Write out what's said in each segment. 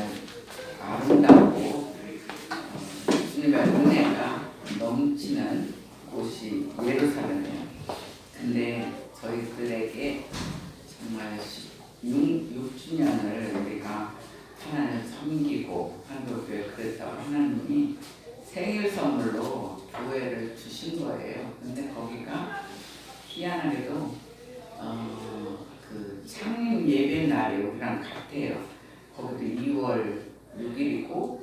정말 아름답고 주님의 은혜가 넘치는 곳이 예루살렘이에요. 근데 저희들에게 정말 6주년을 우리가 하나님을 섬기고 한국교회 그랬다고 하나님이 생일 선물로 교회를 주신 거예요. 근데 거기가 희한하게도 그 창립 예배 날이 우리랑 같아요. 거기도 2월 6일이고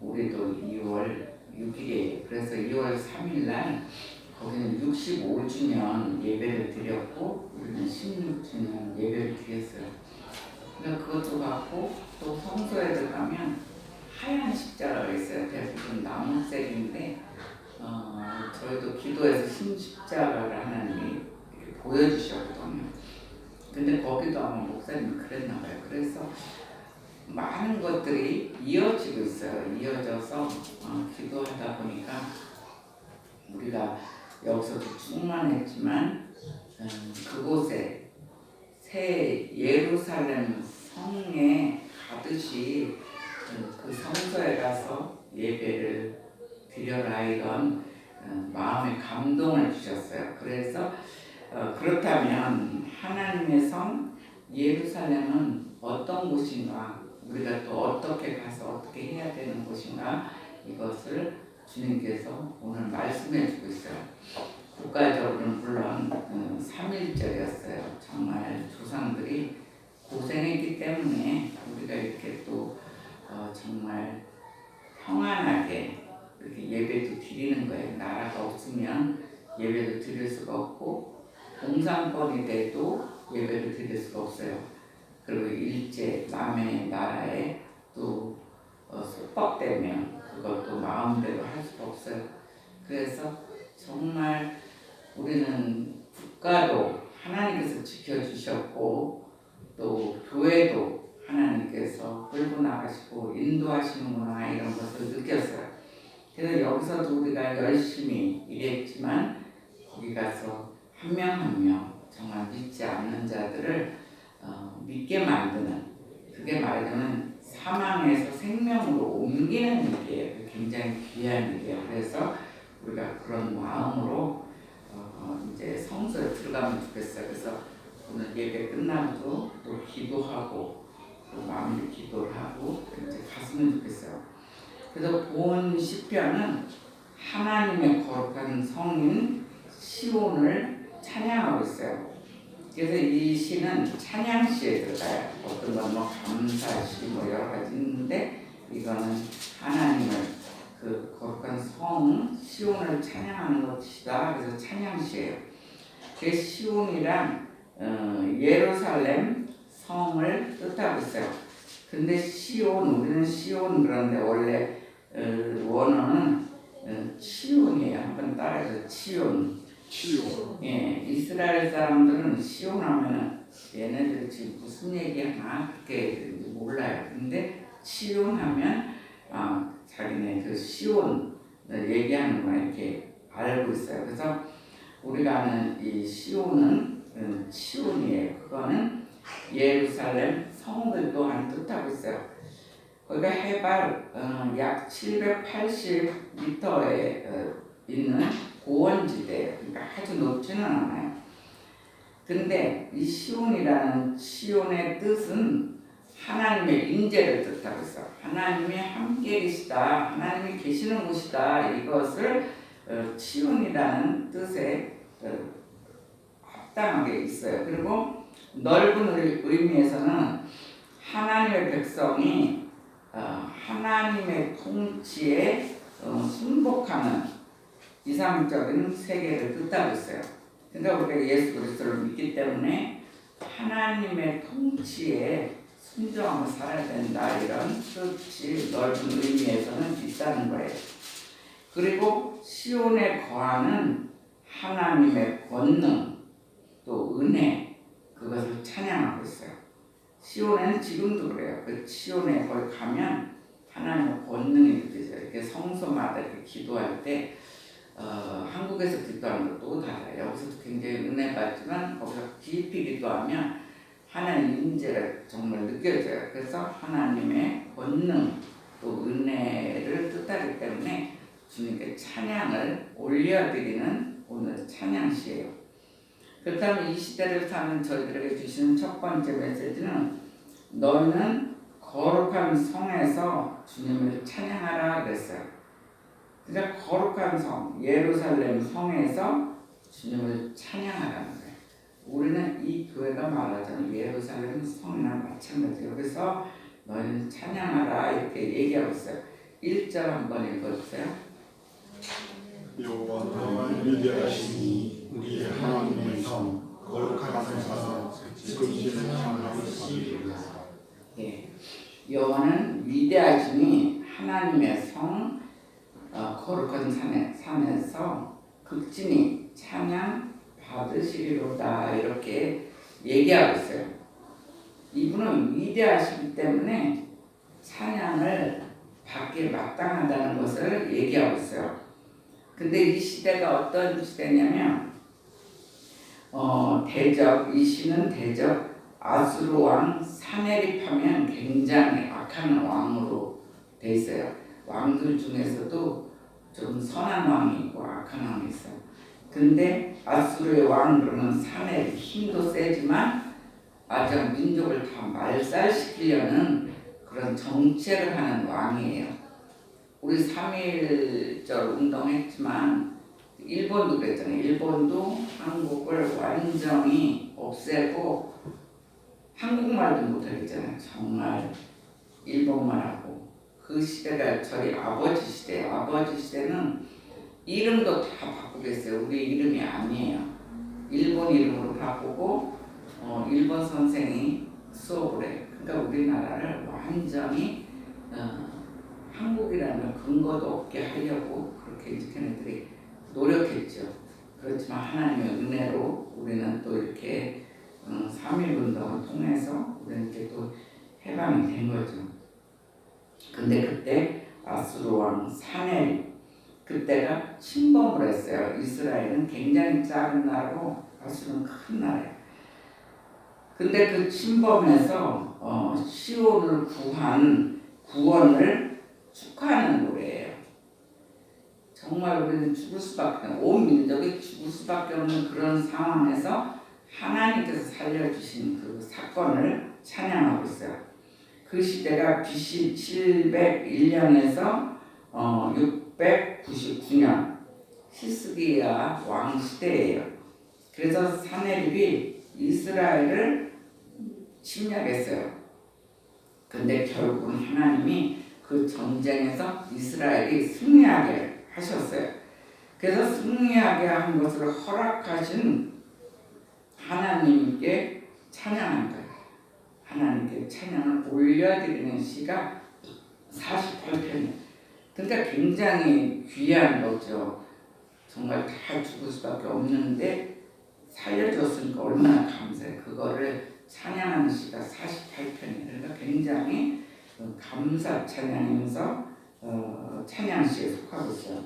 우리도 2월 6일이에요. 그래서 2월 3일 날 거기는 65주년 예배를 드렸고 우리는 16주년 예배를 드렸어요. 그러니까 그것도 갖고 또 성소에 들어가면 하얀 십자가가 있어요. 대부분 나무색인데 저희도 기도해서 흰 십자가를 하나님이 보여주셨거든요. 근데 거기도 아마 목사님이 그랬나 봐요. 그래서 많은 것들이 이어지고 있어요. 이어져서 기도하다 보니까 우리가 여기서도 충만했지만 그곳에 새 예루살렘 성에 가듯이 그 성소에 가서 예배를 드려라 이런 마음의 감동을 주셨어요. 그래서 그렇다면 하나님의 성 예루살렘은 어떤 곳인가, 우리가 또 어떻게 가서 어떻게 해야 되는 곳인가, 이것을 주님께서 오늘 말씀해 주고 있어요. 국가적으로는 물론 3.1절이었어요. 정말 조상들이 고생했기 때문에 우리가 이렇게 또 정말 평안하게 이렇게 예배도 드리는 거예요. 나라가 없으면 예배도 드릴 수가 없고 공산권이 돼도 예배를 드릴 수가 없어요. 그리고 일제 남의 나라에 또 속박되면 그것도 마음대로 할 수가 없어요. 그래서 정말 우리는 국가도 하나님께서 지켜주셨고 또 교회도 하나님께서 끌고 나가시고 인도하시는구나 이런 것을 느꼈어요. 그래서 여기서도 우리가 열심히 일했지만 거기 가서 한 명 한 명 정말 믿지 않는 자들을 믿게 만드는, 그게 말하자면 사망에서 생명으로 옮기는 일이에요. 굉장히 귀한 일이에요. 그래서 우리가 그런 마음으로 이제 성소에 들어가면 좋겠어요. 그래서 오늘 예배 끝나고도 또 기도하고 또 마음으로 기도를 하고 이제 갔으면 좋겠어요. 그래서 본 시편은 하나님의 거룩한 성인 시온을 찬양하고 있어요. 그래서 이 시는 찬양시에 들어가요. 어떤 건 뭐 감사시 뭐 여러 가지 있는데 이거는 하나님을 그 거룩한 성 시온을 찬양하는 것이다. 그래서 찬양시예요. 그 시온이란 예루살렘 성을 뜻하고 있어요. 근데 시온, 우리는 시온 그런데 원래 원어는 치온이에요. 한번 따라해서 치온. 예, 이스라엘 사람들은 시온하면은 얘네들 지금 무슨 얘기하나 그렇게 몰라요. 근데 치온하면 자기네 그 시온 얘기하는 거 이렇게 알고 있어요. 그래서 우리가 아는 이 시온은 치온이에요. 그거는 예루살렘 성을 또한 뜻하고 있어요. 거기가 해발 약 780m에 있는 고원지대예요. 그러니까 아주 높지는 않아요. 근데 이 시온이라는 시온의 뜻은 하나님의 임재를 뜻하고 있어요. 하나님이 함께 계시다, 하나님이 계시는 곳이다, 이것을 시온이라는 뜻에 합당하게 있어요. 그리고 넓은 의미에서는 하나님의 백성이 하나님의 통치에 순복하는 이상적인 세계를 뜻하고 있어요. 그러니까 우리가 예수 그리스도를 믿기 때문에 하나님의 통치에 순종하며 살아야 된다, 이런 뜻이 넓은 의미에서는 있다는 거예요. 그리고 시온에 거하는 하나님의 권능 또 은혜, 그것을 찬양하고 있어요. 시온에는 지금도 그래요. 그 시온에 거기 가면 하나님의 권능이 느껴져요. 이렇게 성소마다 이렇게 기도할 때 한국에서 기도하는 것도 달라요. 여기서도 굉장히 은혜 받지만 거기서 깊이 기도하면 하나님 임재가 정말 느껴져요. 그래서 하나님의 권능 또 은혜를 뜻하기 때문에 주님께 찬양을 올려드리는 오늘 찬양시예요. 그렇다면 이 시대를 사는 저희들에게 주시는 첫 번째 메시지는 너희는 거룩한 성에서 주님을 찬양하라 그랬어요. 그래서 거룩한 성, 예루살렘 성에서 주님을 찬양하라는 거예요. 우리는 이 교회가 말하자면 예루살렘 성이나 마찬가지예요. 그래서 너희는 찬양하라 이렇게 얘기하고 있어요. 1절 한번 읽어주세요. 여호와는 위대하시니 우리 하나님의 성 거룩한 성에서 지금쯤 찬양하시리로다. 예, 여호와는 위대하시니 하나님의 성 거룩한 산에서 극진히 찬양 받으시리로다 이렇게 얘기하고 있어요. 이분은 위대하시기 때문에 찬양을 받기에 마땅하다는 것을 얘기하고 있어요. 근데 이 시대가 어떤 시대냐면 이 시는 대적 아수르 왕 사네립하면 굉장히 악한 왕으로 돼 있어요. 왕들 중에서도 좀 선한 왕이 있고 악한 왕이 있어요. 근데 아수르의 왕 그러면 사네립 힘도 세지만 아주 민족을 다 말살시키려는 그런 정책을 하는 왕이에요. 우리 3.1절 운동했지만 일본도 그랬잖아요. 일본도 한국을 완전히 없애고 한국말도 못하겠잖아요. 정말 일본말하고. 그 시대가 저희 아버지 시대예요. 아버지 시대는 이름도 다 바꾸겠어요. 우리 이름이 아니에요. 일본 이름으로 바꾸고 일본 선생이 수업을 해요. 그러니까 우리나라를 완전히 한국이라는 근거도 없게 하려고 그렇게 이제 걔네들이 노력했죠. 그렇지만 하나님의 은혜로 우리는 또 이렇게 3.1운동을 통해서 우리는 이렇게 또 해방이 된 거죠. 근데 그때 아수르 왕 사네립 그때가 침범을 했어요. 이스라엘은 굉장히 작은 나라고 아수르는 큰 나라예요. 근데 그 침범에서 시온을 구한 구원을 축하하는 노래예요. 정말 우리는 죽을 수밖에 온 민족이 죽을 수밖에 없는 그런 상황에서 하나님께서 살려주신 그 사건을 찬양하고 있어요. 그 시대가 BC 701년에서 699년 히스기야 왕 시대예요. 그래서 사네립이 이스라엘을 침략했어요. 근데 결국은 하나님이 그 전쟁에서 이스라엘이 승리하게 하셨어요. 그래서 승리하게 한 것을 허락하신 하나님께 찬양한 거예요. 하나님께 찬양을 올려드리는 시가 48편이에요. 그러니까 굉장히 귀한 거죠. 정말 다 죽을 수밖에 없는데 살려줬으니까 얼마나 감사해요. 그거를 찬양하는 시가 48편이에요. 그러니까 굉장히 감사 찬양이면서 찬양시에 속하고 있어요.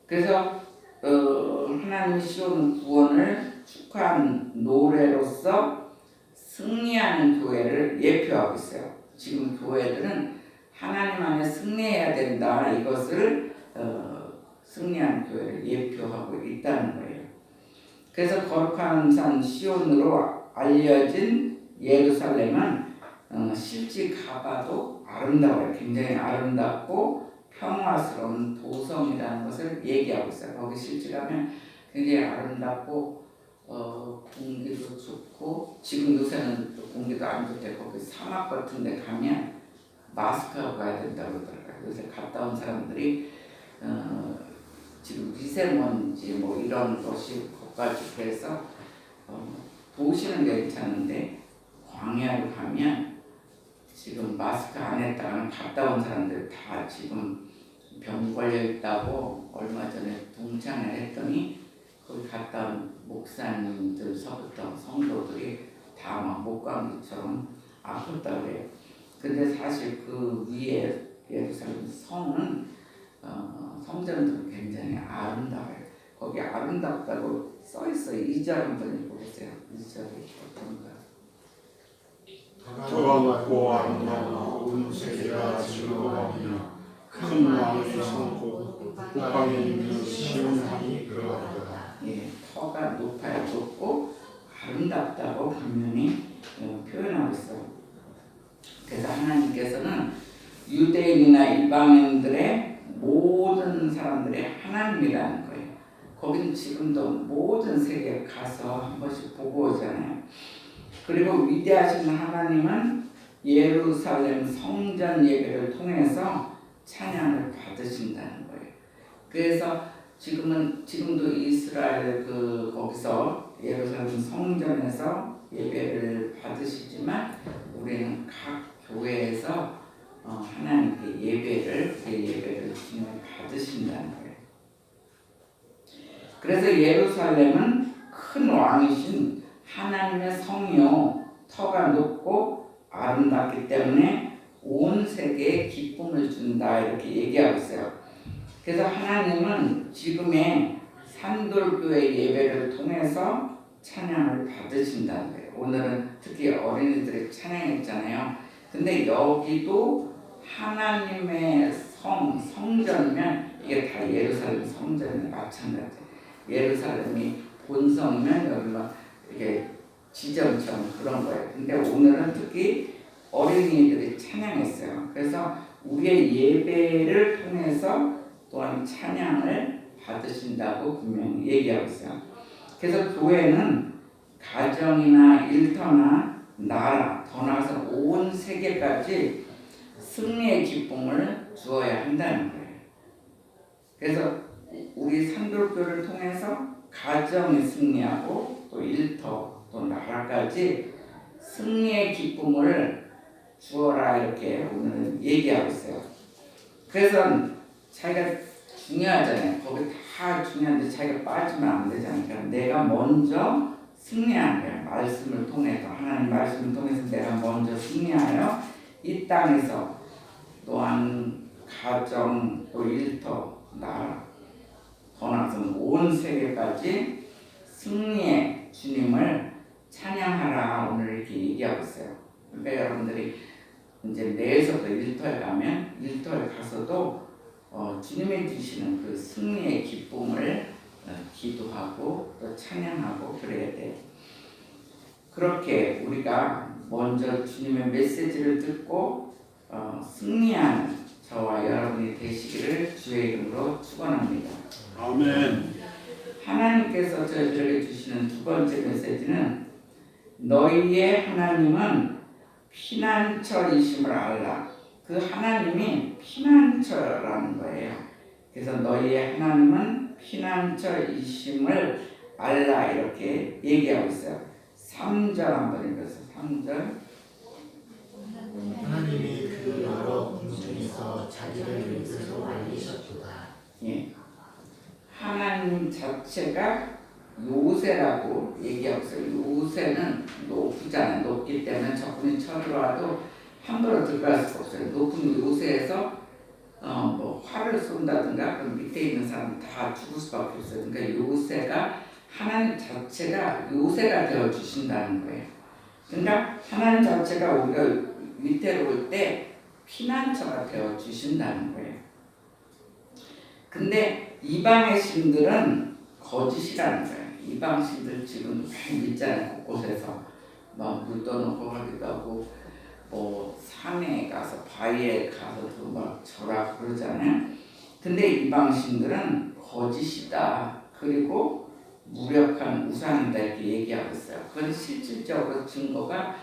그래서 하나님이 시온 구원을 축하한 노래로서 승리하는 교회를 예표하고 있어요. 지금 교회들은 하나님 안에 승리해야 된다. 이것을 승리하는 교회를 예표하고 있다는 거예요. 그래서 거룩한 산 시온으로 알려진 예루살렘은 실제 가봐도 아름다워요. 굉장히 아름답고 평화스러운 도성이라는 것을 얘기하고 있어요. 거기 실제 가면 굉장히 아름답고 공기도 좋고 지금 요새는 공기도 안 좋대. 거기 사막 같은 데 가면 마스크하고 가야 된다고 그러더라고요. 요새 갔다 온 사람들이 지금 미세먼지 뭐 이런 것이 겉가지고 해서 도시는 괜찮은데 광야로 가면 지금 마스크 안 했다가 갔다 온 사람들 다 지금 병 걸려 있다고 얼마 전에 동창회 했더니 거기 갔다 온 목사님들서부터 성도들이 다 막 목감기처럼 아팠다고 그래요. 근데 사실 그 위에 예루살렘 성은 성전들은 굉장히 아름다워요. 거기 아름답다고 써 있어요. 2절 한번 읽어보세요. 2절이 어떤가? 터가 높고 아름다워 온 세계가 즐거워하며 큰 왕의 성고 국방에 있는 시온산이 들어가리라. 예, 터가 높아야 높고 아름답다고 분명히 표현하고 있어요. 그래서 하나님께서는 유대인이나 이방인들의 모든 사람들의 하나님이라는 거예요. 거기는 지금도 모든 세계에 가서 한 번씩 보고 오잖아요. 그리고 위대하신 하나님은 예루살렘 성전 예배를 통해서 찬양을 받으신다는 거예요. 그래서 지금도 이스라엘 거기서 예루살렘 성전에서 예배를 받으시지만 우리는 각 교회에서 하나님께 예배를 주님을 받으신다는 거예요. 그래서 예루살렘은 큰 왕이신 하나님의 성이요 터가 높고 아름답기 때문에 온 세계에 기쁨을 준다 이렇게 얘기하고 있어요. 그래서 하나님은 지금의 산돌교회 예배를 통해서 찬양을 받으신다는 거예요. 오늘은 특히 어린이들이 찬양했잖아요. 근데 여기도 하나님의 성전이면 이게 다 예루살렘 성전이 마찬가지예요. 예루살렘이 본성이면 여기는 이게 지점처럼 그런 거예요. 근데 오늘은 특히 어린이들이 찬양했어요. 그래서 우리의 예배를 통해서 또한 찬양을 받으신다고 분명히 얘기하고 있어요. 그래서 교회는 가정이나 일터나 나라, 더 나아가서 온 세계까지 승리의 기쁨을 주어야 한다는 거예요. 그래서 우리 산돌교를 통해서 가정이 승리하고 또 일터, 또 나라까지 승리의 기쁨을 주어라 이렇게 오늘은 얘기하고 있어요. 그래서 자기가 중요하잖아요. 거기 다 중요한데 자기가 빠지면 안 되잖아요. 그러니까 내가 먼저 승리하는 거예요. 말씀을 통해서 하나님 말씀을 통해서 내가 먼저 승리하여 이 땅에서 또한 가정 또 일터 나라 더 나아가서는 온 세계까지 승리의 주님을 찬양하라 오늘 이렇게 얘기하고 있어요. 그러니까 여러분들이 이제 내에서도 일터에 가면 일터에 가서도 주님이 주시는 그 승리의 기쁨을 기도하고 또 찬양하고 그래야 돼. 그렇게 우리가 먼저 주님의 메시지를 듣고 승리하는 저와 여러분이 되시기를 주의 이름으로 축원합니다. 아멘. 하나님께서 저희들에게 주시는 두 번째 메시지는 너희의 하나님은 피난처이심을 알라. 그 하나님이 피난처라는 거예요. 그래서 너희의 하나님은 피난처이심을 알라 이렇게 얘기하고 있어요. 3절 한번 읽어서 3절 하나님이 그 여러 군중에서 자기를 이끌고 알리셨도다. 예. 하나님 자체가 요새라고 얘기하고 있어요. 요새는 높잖아요. 높기 때문에 적군이 쳐들어와도 함부로 들어갈 수가 없어요. 높은 요새에서 뭐 활을 쏜다든가 그럼 밑에 있는 사람 다 죽을 수밖에 없어요. 그러니까 요새가 하나님 자체가 요새가 되어 주신다는 거예요. 그러니까 하나님 자체가 우리가 위태로울 때 피난처가 되어 주신다는 거예요. 근데 이방의 신들은 거짓이라는 거예요. 이방 신들 지금 많이 있잖아요. 곳곳에서 막 물 떠놓고 하기도 하고 뭐 산에 가서 바위에 가서도 막 절하고 그러잖아요. 근데 이방 신들은 거짓이다. 그리고 무력한 우상이다 이렇게 얘기하고 있어요. 그건 실질적으로 증거가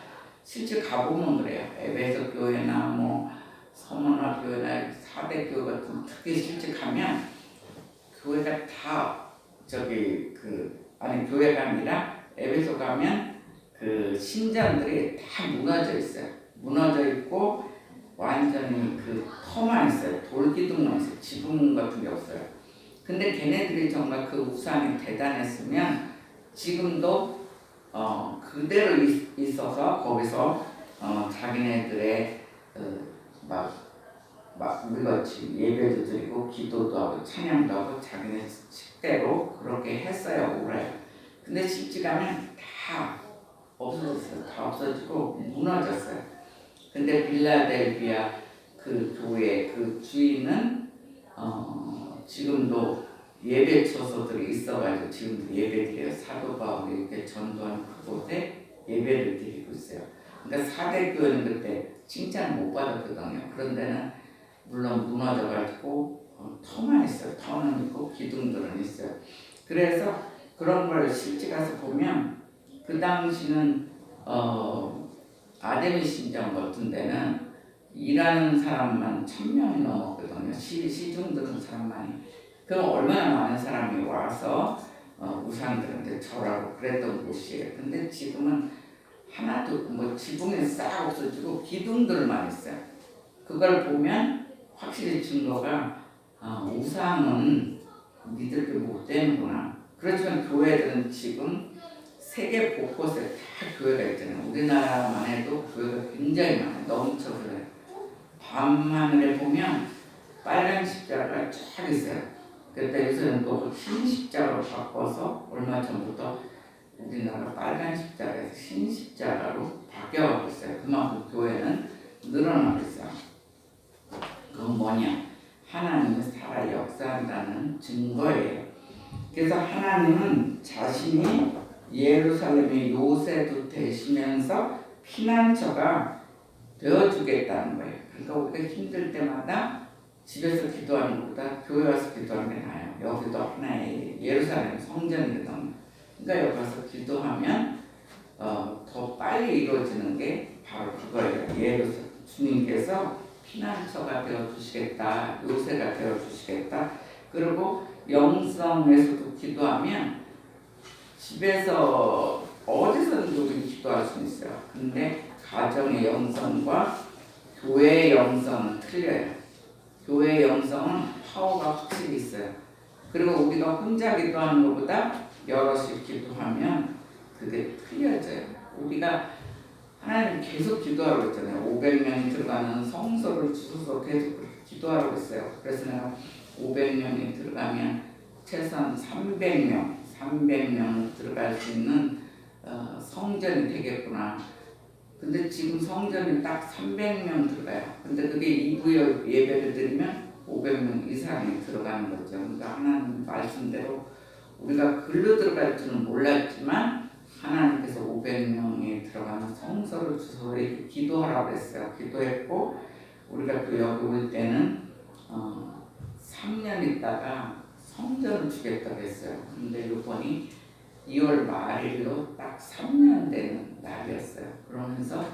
실제 가보면 그래요. 에베소 교회나 뭐 서문화 교회나 사대 교회 같은 특히 실제 가면 교회가 다 교회가 아니라 에베소 가면 그 신전들이 다 무너져 있어요. 무너져 있고 완전히 그 터만 있어요. 돌기둥만 있어요. 지붕 같은 게 없어요. 근데 걔네들이 정말 그 우상이 대단했으면 지금도 그대로 있어서 거기서 자기네들의 막 우리같이 예배도 드리고 기도도 하고 찬양도 하고 자기네 식대로 그렇게 했어요. 오래. 근데 실지 가면 다 없어졌어요. 다 없어지고 무너졌어요. 근데 빌라델비아 그 교회 그 주인은 지금도 예배 처소들이 있어가지고 지금도 예배 드려요. 사도 바울이 이렇게 전도한 그곳에 예배를 드리고 있어요. 그러니까 4대 교회는 그때 칭찬 못 받았거든요. 그런 데는 물론 무너져가지고 터만 있어요. 터는 있고 기둥들은 있어요. 그래서 그런 걸 실제 가서 보면 그 당시는 아데미 신전 같은 데는 일하는 사람만 1000명이 넘었거든요. 시중 드는 사람만이. 그럼 얼마나 많은 사람이 와서 우상들한테 절하고 그랬던 곳이에요. 근데 지금은 하나도 뭐 지붕에 싹 없어지고 기둥들만 있어요. 그걸 보면 확실히 증거가 우상은 믿을 게 못 되는구나. 그렇지만 교회들은 지금 세계 곳곳에 다 교회가 있잖아요. 우리나라만 해도 교회가 굉장히 많아요. 넘쳐 그래요. 밤하늘에 보면 빨간 십자가가 쫙 있어요. 그때 요새는 또 흰 십자가로 바꿔서 얼마 전부터 우리나라 빨간 십자가에서 흰 십자가로 바뀌어가고 있어요. 그만큼 교회는 늘어나고 있어요. 그건 뭐냐? 하나님이 살아 역사한다는 증거예요. 그래서 하나님은 자신이 예루살렘의 요새도 되시면서 피난처가 되어주겠다는 거예요. 그러니까 우리가 힘들 때마다 집에서 기도하는 것보다 교회 와서 기도하는 게 나아요. 여기도 하나의 예루살렘 성전이거든요. 그러니까 여기 와서 기도하면 더 빨리 이루어지는 게 바로 그거예요. 주님께서 피난처가 되어주시겠다. 요새가 되어주시겠다. 그리고 영성에서도 기도하면 집에서 어디서든지 우리 기도할 수 있어요. 근데 가정의 영성과 교회의 영성은 틀려요. 교회의 영성은 파워가 확실히 있어요. 그리고 우리가 혼자 기도하는 것보다 여럿이 기도하면 그게 틀려져요. 우리가 하나님 계속 기도하고 있잖아요. 500명이 들어가는 성소를 주소서 계속 기도하고 있어요. 그래서 내가 500명이 들어가면 최소한 300명 들어갈 수 있는 성전이 되겠구나. 근데 지금 성전이 딱 300명 들어가요. 근데 그게 2부 예배를 드리면 500명 이상이 들어가는 거죠. 그러니까 하나님 말씀대로 우리가 글로 들어갈 줄은 몰랐지만 하나님께서 500명이 들어가는 성소를 주소서 이렇게 기도하라고 했어요. 기도했고 우리가 또 여기 올 때는 3년 있다가 성전을 주겠다고 했어요. 근데 이번이 2월 말일로 딱 3년 되는 날이었어요. 그러면서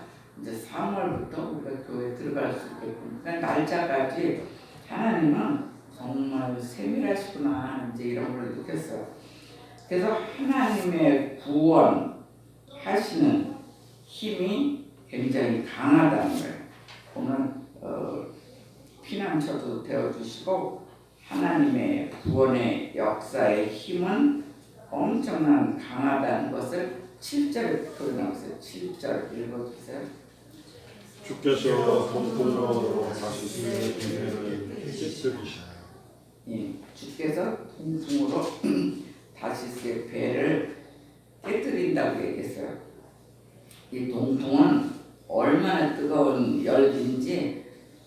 이제 3월부터 우리가 교회에 들어갈 수 있게끔. 그러니까 날짜까지 하나님은 정말 세밀하시구나 이제 이런 걸 느꼈어요. 그래서 하나님의 구원하시는 힘이 굉장히 강하다는 거예요. 오늘 피난처도 되어주시고 하나님의 구원의 역사의 힘은 엄청난 강하다는 것을 7절에 표현하고 있어요. 7절 읽어주세요. 주께서 동풍으로 다시스의 비밀을 깨뜨리시나요? 예, 주께서 동풍으로 다시스의 배를 깨뜨린다고 얘기했어요. 이 동풍은 얼마나 뜨거운 열기인지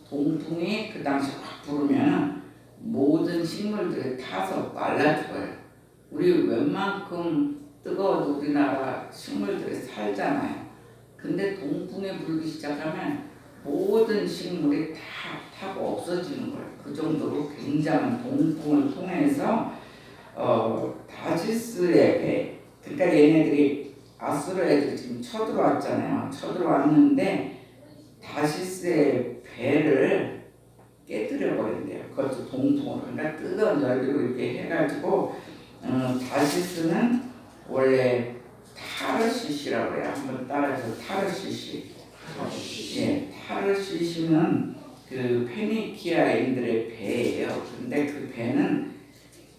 동풍이 그 당시 확 불으면 모든 식물들이 타서 말라 죽어요. 우리 웬만큼 뜨거워도 우리나라 식물들이 살잖아요. 근데 동풍이 불기 시작하면 모든 식물이 다 타고 없어지는 거예요. 그 정도로 굉장한 동풍을 통해서 다시스의 배, 그러니까 얘네들이 아수르 애들이 지금 쳐들어왔잖아요. 쳐들어왔는데 다시스의 배를 깨뜨려 버린대요. 그것도 동풍으로. 그러니까 뜨거운 열기로 이렇게 해가지고 다시스는 원래 타르시시라고 해요. 한번 따라해서 타르시시. 예, 타르시시는 그 페니키아인들의 배예요. 근데 그 배는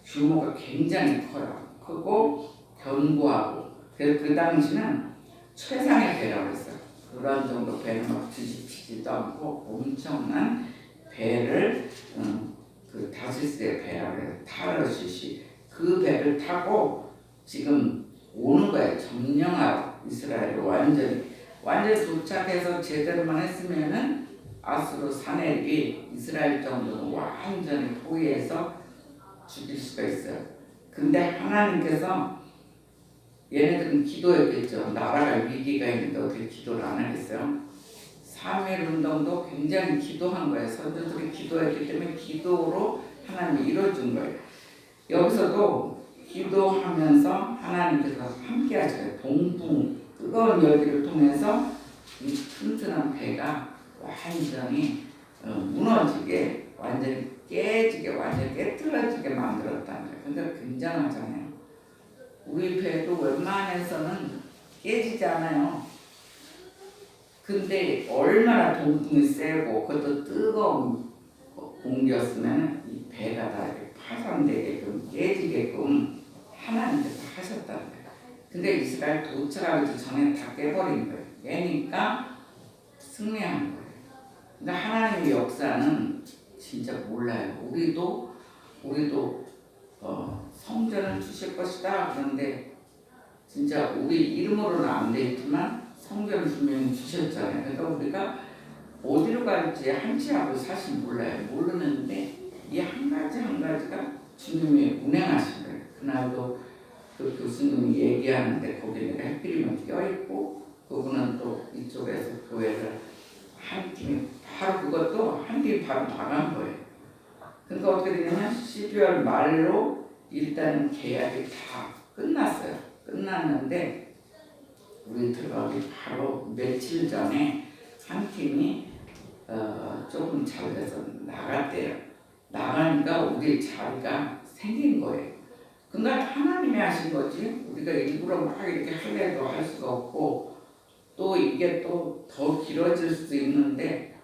규모가 굉장히 커요. 크고 견고하고. 그래서 그 당시는 최상의 배라고 했어요. 그런 정도 배는 막 뒤집히지도 않고 엄청난 배를 그 다시스의 배라고 해요. 타르시시. 그 배를 타고 지금 오는 거예요. 점령하러 이스라엘을 완전히 도착해서 제대로만 했으면은 아수르 사내립이 이스라엘 정도는 완전히 포위해서 죽일 수가 있어요. 근데 하나님께서 얘네들은 기도했겠죠. 나라가 위기가 있는데 어떻게 기도를 안 하겠어요? 3.1 운동도 굉장히 기도한 거예요. 선조들이 기도했기 때문에 기도로 하나님이 이뤄준 거예요. 여기서도 기도하면서 하나님께서 함께 하셔요. 동풍 뜨거운 열기를 통해서 이 튼튼한 배가 완전히 무너지게, 완전히 깨지게, 완전히 깨틀어지게 만들었다는 거예요. 근데 굉장하잖아요. 우리 배도 웬만해서는 깨지지 않아요. 근데 얼마나 동풍이 세고 그것도 뜨거운 공기였으면 이 배가 다 이렇게 파손되게끔 깨지게끔 하나님께서 하셨다는 거예요. 근데 이스라엘 도착하기 전에 다 깨버린 거예요. 깨니까 승리한 거예요. 근데 하나님의 역사는 진짜 몰라요. 우리도 성전을 주실 것이다. 그런데 진짜 우리 이름으로는 안 되지만 성전을 분명히 주셨잖아요. 그러니까 우리가 어디로 갈지 한치앞을 사실 몰라요. 모르는데 이 한 가지 한 가지가 주님이 운행하신 거예요. 그날도 그 교수님이 얘기하는데 거기 내가 햇빛이면 껴있고 그분은 또 이쪽에서 교회를 한 팀이 바로 그것도 한 팀이 바로 나간 거예요. 그러니까 어떻게 되냐면 12월 말로 일단 계약이 다 끝났어요. 끝났는데 우리 들어가기 바로 며칠 전에 한 팀이 조금 잘돼서 나갔대요. 나가니까 우리 자리가 생긴 거예요. 그러니까 하나님이 하신 거지. 우리가 일부러 막 이렇게 하려고 할 수가 없고 또 이게 또 더 길어질 수도 있는데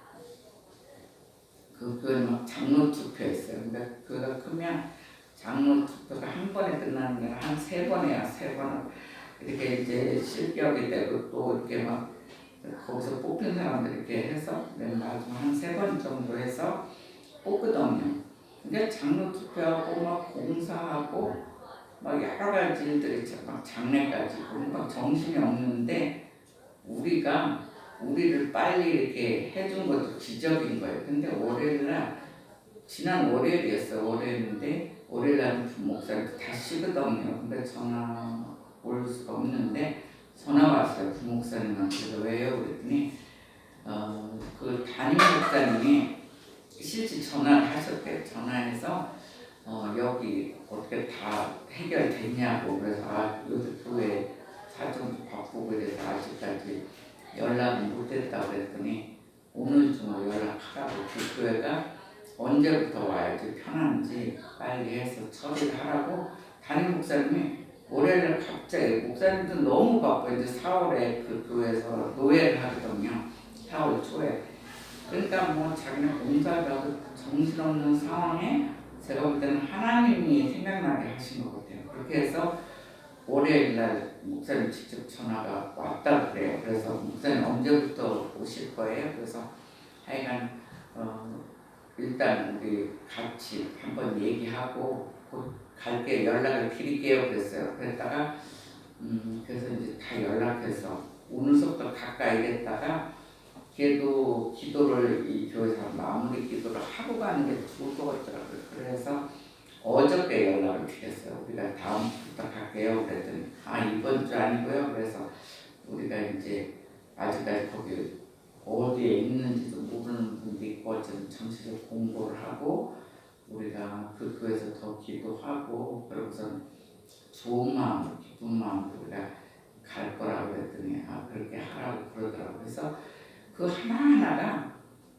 그건 막 장로 투표했어요. 그러니까 그가 크면 장로 투표가 한 번에 끝나는 게 한 3번이야. 3번을 이렇게 이제 실격이 되고 또 이렇게 막 거기서 뽑힌 사람들 이렇게 해서 맨 마지막 한 3번 정도 해서 뽑거든요. 근데 장로 투표하고 막 공사하고 막 여러 가지 일들이 막 장례까지 막 정신이 없는데 우리를 빨리 이렇게 해준 것도 기적인 거예요. 근데 월요일날 지난 월요일이었어요. 월요일인데 월요일날 부목사님 다 쉬거든요. 근데 전화 올 수가 없는데 전화 왔어요. 부목사님한테. 왜요? 그랬더니 그 담임 목사님이 실제 전화를 하셨대요. 전화해서 여기 어떻게 다 해결됐냐고. 그래서 요새 교회 사정도 바쁘고 그래서 아직까지 연락이 못했다고 그랬더니 오늘 좀 연락하라고. 그 교회가 언제부터 와야지 편한지 빨리 해서 처리를 하라고 담임 목사님이 월요일날 갑자기 목사님도 너무 바빠. 이제 4월에 그 교회에서 노예를 하거든요. 4월 초에. 그러니까 뭐 자기는 공사도 하고 정신없는 상황에 제가 볼 때는 하나님이 생각나게 하신 것 같아요. 그렇게 해서 월요일날 목사님 직접 전화가 왔다 그래요. 그래서 목사님 언제부터 오실 거예요? 그래서 하여간 일단 우리 같이 한번 얘기하고 곧 갈게 연락을 드릴게요 그랬어요. 그랬다가 그래서 이제 다 연락해서 오늘서부터 가까이 됐다가 걔도 기도를 이 교회에서 마무리 기도를 하고 가는 게 좋을 것 같더라고요. 그래서 어저께 연락을 드렸어요. 우리가 다음부터 갈게요 그랬더니 이번 주 아니고요. 그래서 우리가 이제 아직까지 거기 어디에 있는지도 모르는 분도 있고 좀 정치적 공부를 하고 우리가 그 교회에서 더 기도하고 그러고서 좋은 마음으로 기쁜 마음으로 우리가 갈 거라고 그랬더니 그렇게 하라고 그러더라고요. 그래서 그 하나하나가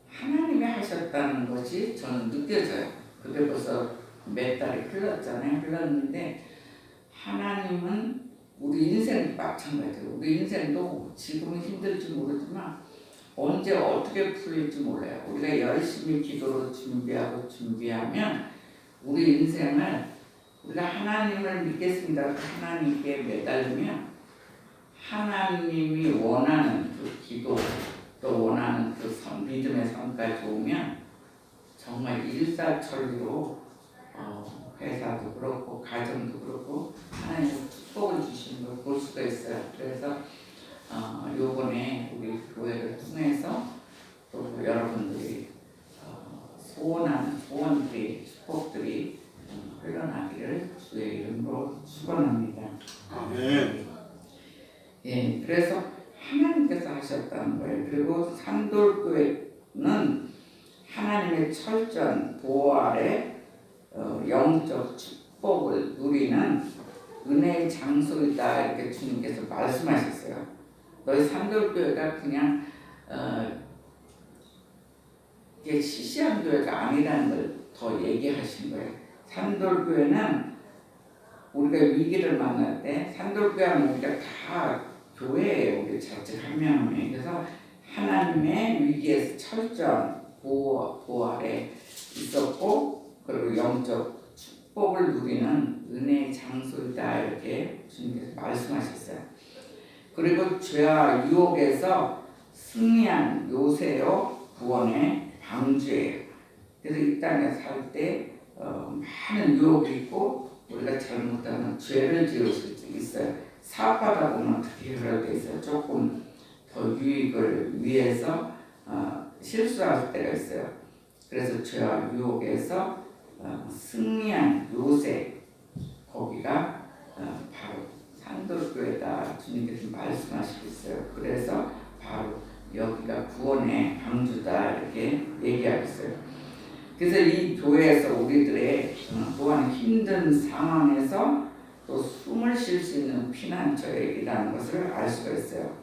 하나님이 하셨다는 것이 저는 느껴져요. 그게 벌써 몇 달이 흘렀잖아요. 흘렀는데 하나님은 우리 인생도 마찬가지예요. 우리 인생도 지금은 힘들지 모르지만 언제 어떻게 풀릴지 몰라요. 우리가 열심히 기도로 준비하면 우리 인생을 우리가 하나님을 믿겠습니다. 하나님께 매달리면 하나님이 원하는 그 기도 또 원하는 그 믿음의 삶까지 오면 정말 일사천리로 회사도 그렇고 가정도 그렇고 하나님 축복을 주시는 걸 볼 수가 있어요. 그래서 요번에 우리 교회를 통해서 또 여러분들이 소원하는 소원들이 축복들이 흘러나기를 주의 이름으로 축원합니다. 아멘. 예, 그래서 하나님께서 하셨다는 거예요. 그리고 산돌교회는 하나님의 철저한 보호 아래 영적 축복을 누리는 은혜의 장소이다 이렇게 주님께서 말씀하셨어요. 너희 산돌교회가 그냥 이게 시시한 교회가 아니라는 걸 더 얘기하신 거예요. 산돌교회는 우리가 위기를 만날 때 산돌교회는 우리가 다 교회예요. 우리 자칫 한 명 한 명. 그래서 하나님의 위기에서 철저한 보호 아래 있었고 그리고 영적 축복을 누리는 은혜의 장소이다 이렇게 주님께서 말씀하셨어요. 그리고 죄와 유혹에서 승리한 요새요 구원의 방주예요. 그래서 이 땅에 살 때 많은 유혹이 있고 우리가 잘못하면 죄를 지을 수 있어요. 사업하다 보면 특히 그럴 때 있어요. 조금 더 유익을 위해서 실수할 때가 있어요. 그래서 죄와 유혹에서 승리한 요새 거기가 바로 산돌교회다 주님께서 말씀하시고 있어요. 그래서 바로 여기가 구원의 방주다 이렇게 얘기하고 있어요. 그래서 이 교회에서 우리들의 또한 힘든 상황에서 또 숨을 쉴 수 있는 피난처이라는 것을 알 수가 있어요.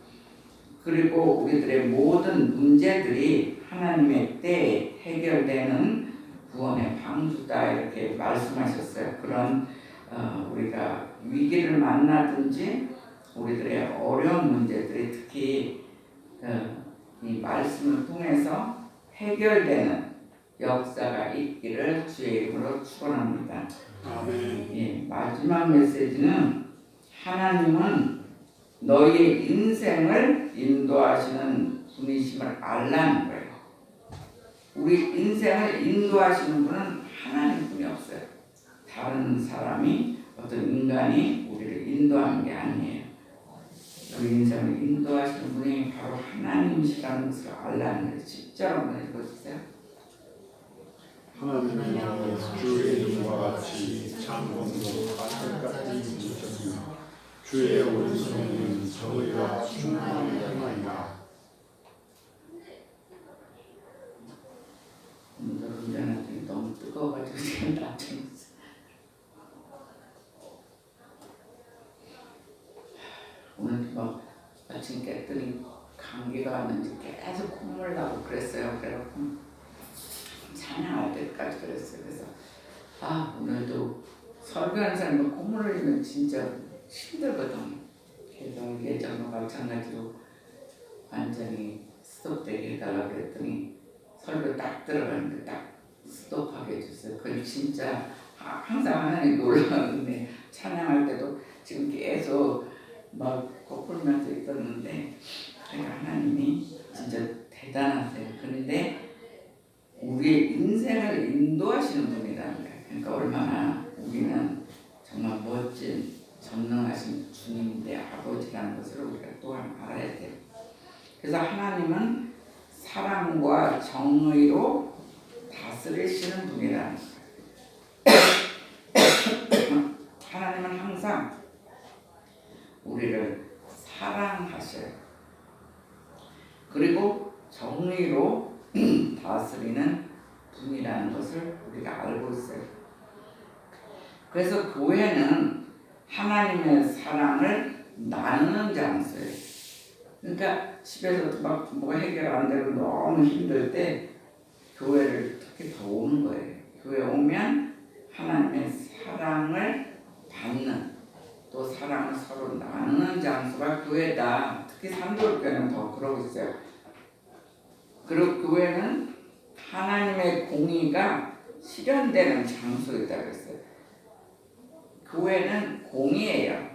그리고 우리들의 모든 문제들이 하나님의 때에 해결되는 구원의 방주다 이렇게 말씀하셨어요. 그런 우리가 위기를 만나든지 우리들의 어려운 문제들이 특히 이 말씀을 통해서 해결되는 역사가 있기를 주의 이름으로 축원합니다. 아멘. 예, 마지막 메시지는 하나님은 너희의 인생을 인도하시는 분이심을 알라는 거예요. 우리 인생을 인도하시는 분은 하나님뿐이 없어요. 다른 사람이 어떤 인간이 우리를 인도하는 게 아니에요. 우리 인생을 인도하시는 분이 바로 하나님이시라는 것을 알라는 거예요. 10절 한번 읽어주세요. 하나님은 주의 이름과 같이 창공도 바늘같이 주셨으며 주의 오른손에는 정의와 충만을 향하리라. 운전할 때 너무 뜨거워가지고 지금 나중에서 오늘 막 아침 깼더니 감기가 왔는지 계속 콧물 나고 그랬어요. 그래갖고 찬양할 때까지 그랬어요. 그래서 오늘도 설교하는 사람이 콧물 흘리면 진짜 힘들거든. 그래서 예전과 마찬가지로 완전히 스톱되게 해달라고 그랬더니 설교 딱 들어가는데 딱 스톱하게 해줬어요. 그걸 진짜 항상 하나님 놀라는데 찬양할 때도 지금 계속 막 거풀면서 있었는데 하나님이 진짜 대단하세요. 그런데 우리의 인생을 인도하시는 분이라는 거예요. 그러니까 얼마나 우리는 정말 멋진 전능하신 주님인데 아버지라는 것을 우리가 또한 알아야 돼요. 그래서 하나님은 사랑과 정의로 다스리시는 분이라는 거예요. 하나님은 항상 우리를 사랑하셔요. 그리고 정의로 다스리는 분이라는 것을 우리가 알고 있어요. 그래서 교회는 하나님의 사랑을 나누는 장소예요. 그러니까 집에서도 막 뭐가 해결 안 되고 너무 힘들 때 교회를 특히 더 오는 거예요. 교회 오면 하나님의 사랑을 받는 또 사랑을 서로 나누는 장소가 교회다. 특히 산돌교회는 더 그러고 있어요. 그리고 교회는 하나님의 공의가 실현되는 장소이다 그랬어요. 교회는 공의예요.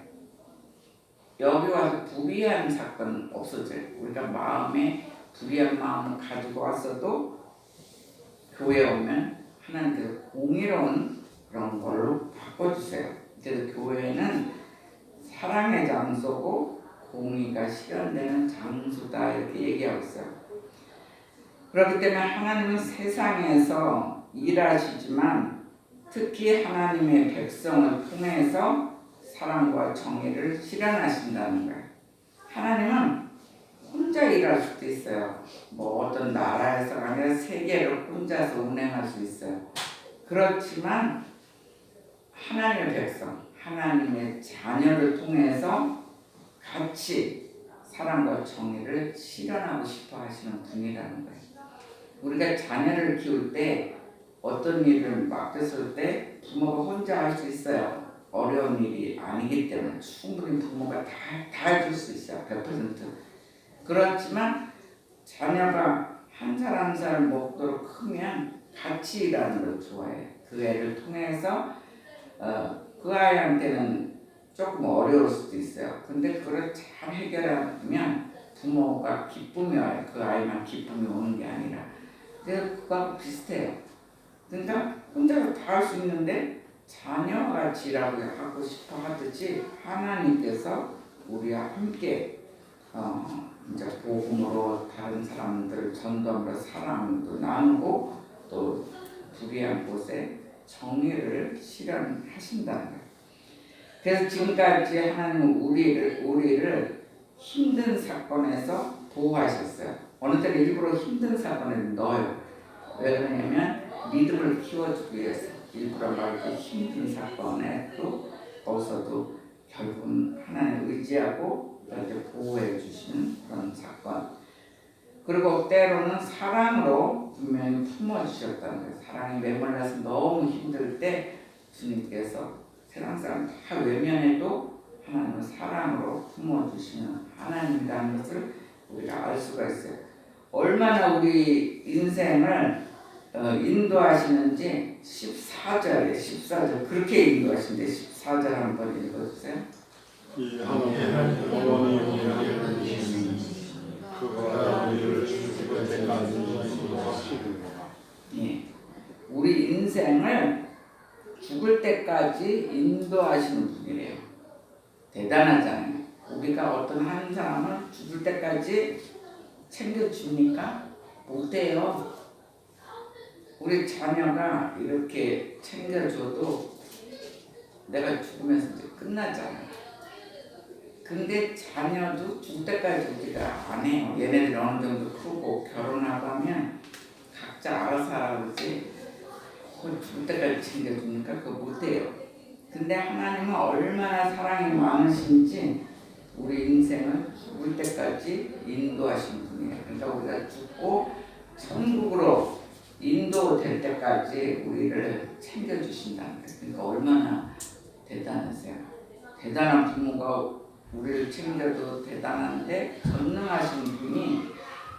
여기 와서 불의한 사건 없어져요. 우리가 마음에 불의한 마음을 가지고 왔어도 교회에 오면 하나님께서 공의로운 그런 걸로 바꿔주세요. 그래서 교회는 사랑의 장소고 공의가 실현되는 장소다 이렇게 얘기하고 있어요. 그렇기 때문에 하나님은 세상에서 일하시지만 특히 하나님의 백성을 통해서 사랑과 정의를 실현하신다는 거예요. 하나님은 혼자 일할 수도 있어요. 뭐 어떤 나라에서가 아니라 세계를 혼자서 운행할 수 있어요. 그렇지만 하나님의 백성, 하나님의 자녀를 통해서 같이 사랑과 정의를 실현하고 싶어 하시는 분이라는 거예요. 우리가 자녀를 키울 때 어떤 일을 맡겼을 때 부모가 혼자 할 수 있어요. 어려운 일이 아니기 때문에 충분히 부모가 다 해줄 수 있어요. 100%. 그렇지만 자녀가 한 살 한 살 먹도록 크면 같이 일하는 걸 좋아해요. 그 애를 통해서 그 아이한테는 조금 어려울 수도 있어요. 근데 그걸 잘 해결하면 부모가 기쁨이 와요. 그 아이만 기쁨이 오는 게 아니라. 그래서 그거하고 비슷해요. 그러니까 혼자서 다 할 수 있는데 자녀같이 일하고 하고 싶어 하듯이 하나님께서 우리와 함께 이제 복음으로 다른 사람들 전도함으로 사랑도 나누고 또 불의한 곳에 정의를 실현하신다는 거예요. 그래서 지금까지 하나님은 우리를 힘든 사건에서 보호하셨어요. 어느 때는 일부러 힘든 사건에 넣어요. 왜 그러냐면 믿음을 키워주기 위해서 일부러 막 힘든 사건에 또 거기서도 결국은 하나님을 의지하고 이렇게 보호해 주시는 그런 사건. 그리고 때로는 사랑으로 분명히 품어주셨다는 거예요. 사랑이 메말라서 너무 힘들 때 주님께서 세상 사람 다 외면해도 하나님은 사랑으로 품어주시는 하나님이라는 것을 우리가 알 수가 있어요. 얼마나 우리 인생을 인도하시는지 14절에 14절 그렇게 인도하시는데 14절 한번 읽어주세요. 이 하나님 어머니 우리에게 주시는 그가 우리를 죽을 때까지 인도하시리로다. 예, 우리 인생을 죽을 때까지 인도하시는 분이래요. 대단하잖아요. 우리가 어떤 한 사람을 죽을 때까지 챙겨줍니까? 못해요. 우리 자녀가 이렇게 챙겨줘도 내가 죽으면서 이제 끝나잖아요. 근데 자녀도 죽을 때까지 우리가 안 해요. 얘네들이 어느 정도 크고 결혼하고 하면 각자 알아서 하라고지 그걸 죽을 때까지 챙겨주니까 그거 못해요. 근데 하나님은 얼마나 사랑이 많으신지 우리 인생을 죽을 때까지 인도하시는 분이에요. 그러니까 우리가 죽고 천국으로 인도될 때까지 우리를 챙겨주신다는 거예요. 그러니까 얼마나 대단하세요. 대단한 부모가 우리를 챙겨도 대단한데 전능하신 분이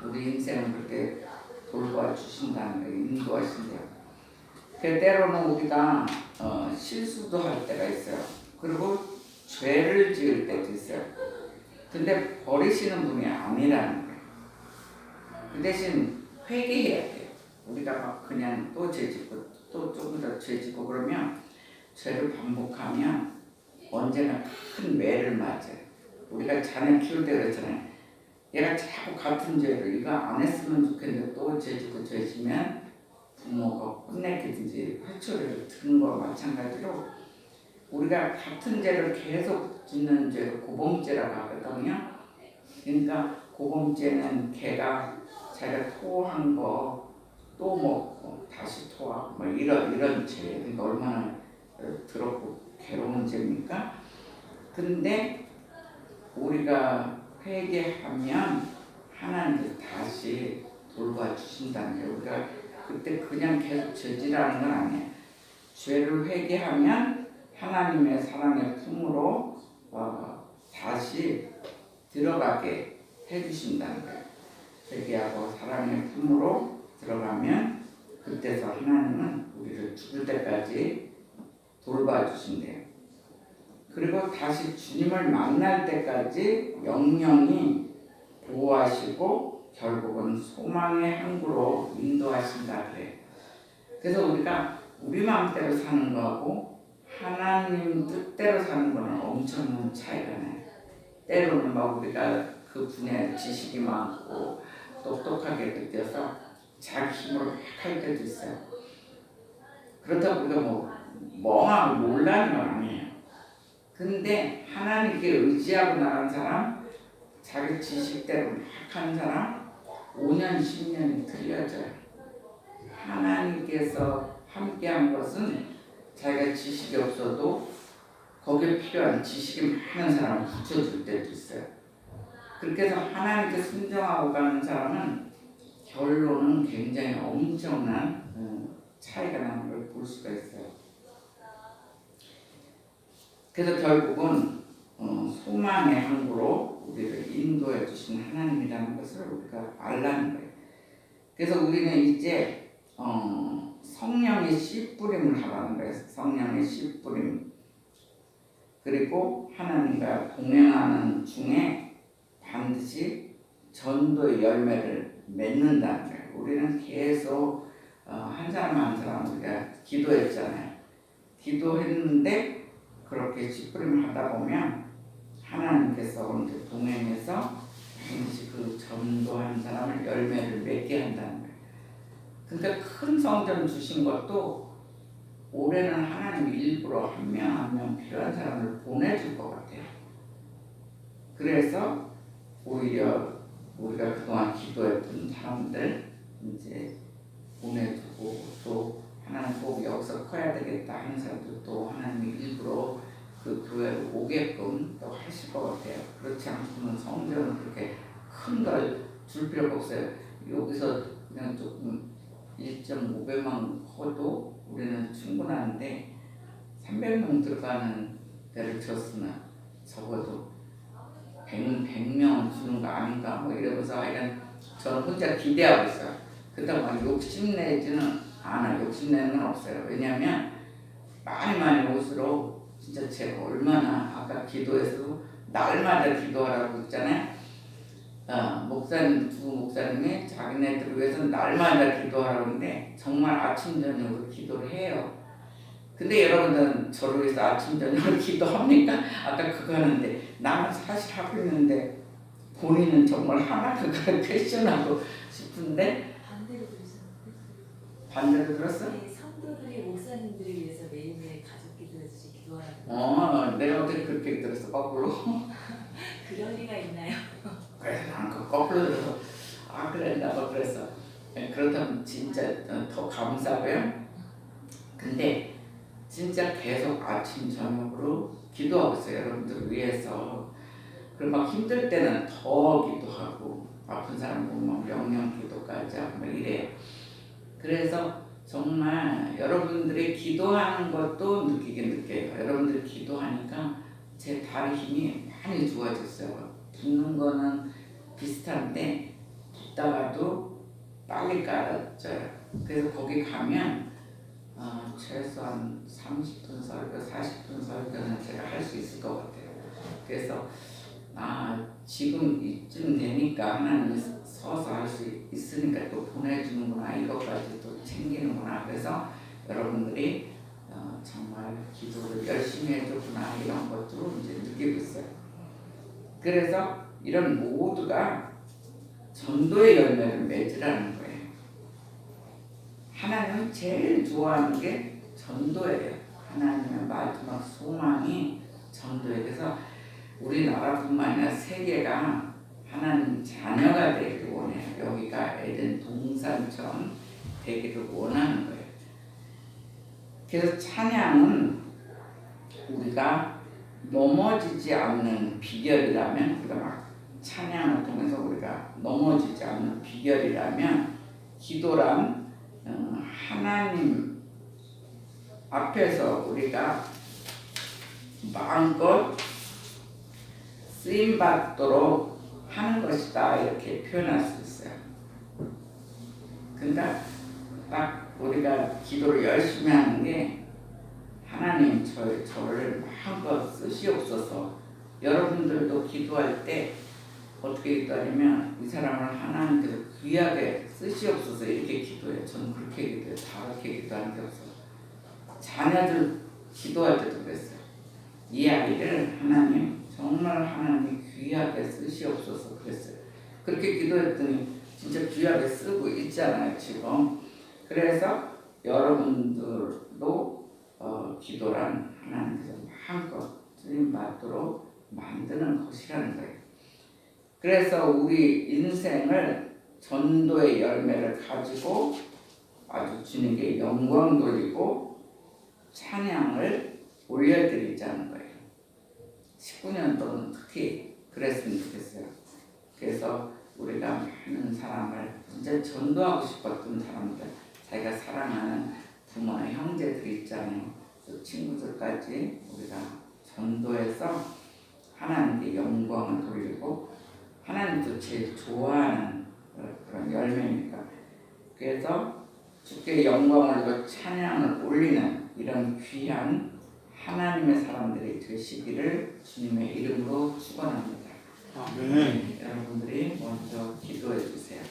우리 인생을 그렇게 돌봐주신다는 거예요. 인도하신대요. 때로는 우리가 실수도 할 때가 있어요. 그리고 죄를 지을 때도 있어요. 근데 버리시는 분이 아니라는 거예요. 그 대신 회개해야 돼요. 우리가 막 그냥 또 죄짓고 또 조금 더 죄짓고 그러면 죄를 반복하면 언제나 큰 매를 맞아요. 우리가 자녀 키울 때 그랬잖아요. 얘가 자꾸 같은 죄를 이거 안 했으면 좋겠는데 또 죄짓고 죄지면 부모가 혼내키든지 회초리를 드는 거와 마찬가지로 우리가 같은 죄를 계속 짓는 죄를 고범죄라고 하거든요. 그러니까 고범죄는 걔가 자기가 토한 거 또 먹고 다시 토하고 뭐 이런 죄. 그러니까 얼마나 더럽고 괴로운 죄입니까? 근데 우리가 회개하면 하나님께서 다시 돌봐주신다는 거예요. 우리가 그때 그냥 계속 죄질하는 건 아니에요. 죄를 회개하면 하나님의 사랑의 품으로 다시 들어가게 해주신다는 거예요. 회개하고 사랑의 품으로 들어가면 그때서 하나님은 우리를 죽을 때까지 돌봐주신대요. 그리고 다시 주님을 만날 때까지 영영이 보호하시고 결국은 소망의 항구로 인도하신다 그래요. 그래서 우리가 우리 마음대로 사는 거하고 하나님 뜻대로 사는 거는 엄청난 차이가 나요. 때로는 막 우리가 그 분야에 지식이 많고 똑똑하게 느껴서 자기 힘으로 막 할 때도 있어요. 그렇다고 우리가 뭐 멍하고 몰라는 건 아니에요. 근데 하나님께 의지하고 나간 사람, 자기 지식대로 막 하는 사람 5년, 10년이 틀려져요. 하나님께서 함께한 것은 자기가 지식이 없어도 거기에 필요한 지식이 많은 사람을 붙여줄 때도 있어요. 그렇게 해서 하나님께 순종하고 가는 사람은 결론은 굉장히 엄청난 차이가 나는 걸 볼 수가 있어요. 그래서 결국은 소망의 항구로 우리를 인도해 주신 하나님이라는 것을 우리가 알라는 거예요. 그래서 우리는 이제 성령의 씨 뿌림을 하라는 거예요. 성령의 씨 뿌림. 그리고 하나님과 동행하는 중에 반드시 전도의 열매를 맺는다는 거예요. 우리는 계속 한 사람 한 사람 우리가 기도했잖아요. 기도했는데 그렇게 씨뿌림을 하다 보면 하나님께서 우리 동행해서 반드시 그 전도한 사람을 열매를 맺게 한다는 거예요. 그러니까 큰 성전 주신 것도 올해는 하나님이 일부러 한 명 한 명 필요한 사람을 보내줄 것 같아요. 그래서 오히려 우리가 그동안 기도했던 사람들 이제 보내주고 또 하나님 꼭 여기서 커야 되겠다 하는 사람들도 하나님이 일부러 그 교회로 오게끔 또 하실 것 같아요. 그렇지 않고는 성전은 그렇게 큰 걸 줄 필요가 없어요. 여기서 그냥 조금 1.5배만 커도 우리는 충분한데 300명 들어가는 데를 줬으면 적어도 100명 주는 거 아닌가 뭐 이러면서 하여간 저는 혼자 기대하고 있어요. 그렇다고 막 욕심내지는 않아요. 욕심내는 건 없어요. 왜냐하면 많이 올수록 진짜 제가 얼마나 아까 기도에서도 날마다 기도하라고 했잖아요. 목사님, 두 목사님이 자기네들을 위해서 날마다 기도하라고 하는데 정말 아침 저녁으로 기도를 해요. 근데 여러분들은 저를 위해서 아침 저녁으로 기도합니까? 아까 그거 하는데 나는 사실 하고 있는데 본인은 정말 하나 그걸 패션하고 싶은데 반대로 들었어? 네, 성도들이 목사님들을 위해서 매일매일 가족 기도해주시 기도하라고. 내가 어떻게 그렇게 들었어? 거꾸로? 그럴 리가 있나요? 그래서 난 그 거꾸로 들어서 그랬나 봐 그랬어. 그렇다면 진짜 더 감사하고요. 근데 진짜 계속 아침 저녁으로 기도하고 있어요. 여러분들을 위해서. 그리고 막 힘들 때는 더 기도하고 아픈 사람 보면 명령 기도까지 하고 막 이래요. 그래서 정말 여러분들이 기도하는 것도 느끼긴 느껴요. 여러분들이 기도하니까 제 다리 힘이 많이 좋아졌어요. 붓는 거는 비슷한데 붓다가도 빨리 깔아져요. 그래서 거기 가면 최소한 30분 설교, 40분 설교는 제가 할 수 있을 것 같아요. 그래서 지금 이쯤 되니까 하나님이 서서 할 수 있으니까 또 보내주는구나, 이것까지 또 챙기는구나. 그래서 여러분들이 정말 기도를 열심히 해줬구나 이런 것도 이제 느끼고 있어요. 그래서 이런 모두가 전도의 열매를 맺으라는 거예요. 하나님은 제일 좋아하는 게 전도예요. 하나님의 마지막 소망이 전도예요. 그래서 우리나라뿐만 아니라 세계가 하나님 자녀가 되기를 원해요. 여기가 에덴 동산처럼 되기를 원하는 거예요. 그래서 찬양은 우리가 넘어지지 않는 비결이라면, 우리가 막 찬양을 통해서 우리가 넘어지지 않는 비결이라면, 기도란 하나님 앞에서 우리가 마음껏 쓰임받도록 하는 것이다, 이렇게 표현할 수 있어요. 그러니까 딱 우리가 기도를 열심히 하는 게, 하나님 저를 마음껏 쓰시옵소서. 여러분들도 기도할 때 어떻게 기도하냐면, 이 사람을 하나님께서 귀하게 쓰시옵소서 이렇게 기도해요. 저는 그렇게 기도해요. 다 그렇게 기도하는 게 없어요. 자녀들 기도할 때도 그랬어요. 이 아이를 하나님 정말 하나님 귀하게 쓰시옵소서 그랬어요. 그렇게 기도했더니 진짜 귀하게 쓰고 있잖아요 지금. 그래서 여러분들도 기도란 하나님께서 마음껏 쓰임 받도록 만드는 것이라는 거예요. 그래서 우리 인생을 전도의 열매를 가지고 아주 주님께 영광 돌리고 찬양을 올려드리자는 거예요. 19년도는 특히 그랬으면 좋겠어요. 그래서 우리가 많은 사람을 진짜 전도하고 싶었던 사람들, 자기가 사랑하는 부모나 형제들이 있잖아요. 또 친구들까지 우리가 전도해서 하나님께 영광을 돌리고 하나님도 제일 좋아하는 그런 열매니까. 그래서 주께 영광을 올리고 찬양을 올리는 이런 귀한 하나님의 사람들이 되시기를 주님의 이름으로 축원합니다. 아멘. 여러분들이 먼저 기도해 주세요.